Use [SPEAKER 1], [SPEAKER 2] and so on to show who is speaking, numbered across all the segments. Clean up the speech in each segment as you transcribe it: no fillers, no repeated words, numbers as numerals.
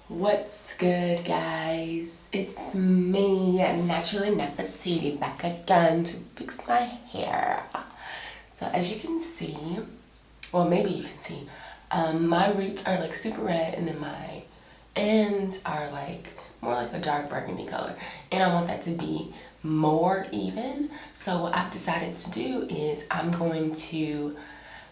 [SPEAKER 1] What's good, guys? It's me, Naturally Nefertiti, back again to fix my hair. So as you can see, well, maybe you can see, my roots are like super red, and then my ends are like more like a dark burgundy color, and I want that to be more even. So what I've decided to do is I'm going to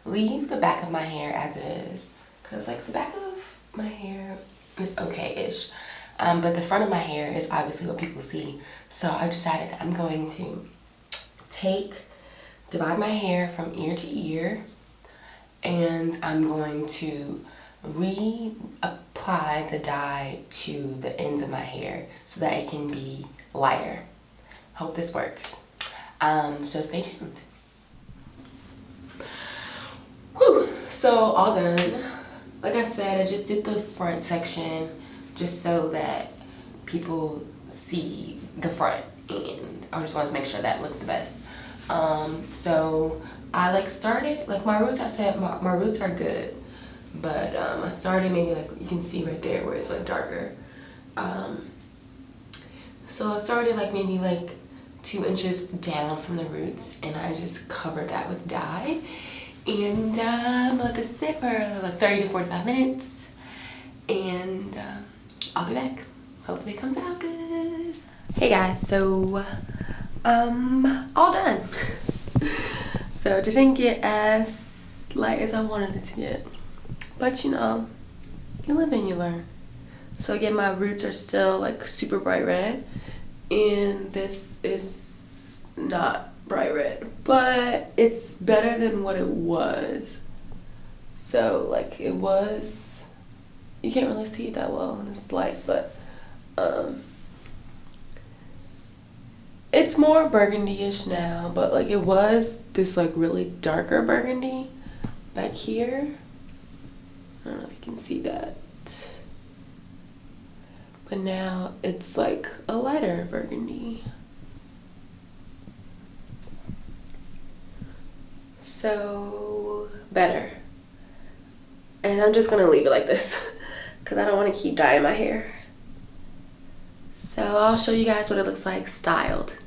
[SPEAKER 1] leave the back of my hair as it is, because like the back of my hair is okay-ish, but the front of my hair is obviously what people see. So I decided that I'm going to divide my hair from ear to ear, and I'm going to reapply the dye to the ends of my hair so that it can be lighter. Hope this works. So stay tuned. Whew. So all done. Like I said, I just did the front section just so that people see the front, and I just wanted to make sure that looked the best. So I started, my roots, I said my roots are good, but I started maybe you can see right there where it's darker. So I started maybe 2 inches down from the roots, and I just covered that with dye. And let this sit for 30 to 45 minutes, and I'll be back. Hopefully it comes out good. Hey guys, so all done. So it didn't get as light as I wanted it to get, but you live and you learn. So again, my roots are still super bright red, and this is not bright red, but it's better than what it was. So it was, you can't really see it that well in this light, but it's more burgundy-ish now, but it was this really darker burgundy back here. I don't know if you can see that, but now it's a lighter burgundy. So better. And I'm just gonna leave it like this because I don't want to keep dyeing my hair. So I'll show you guys what it looks like styled.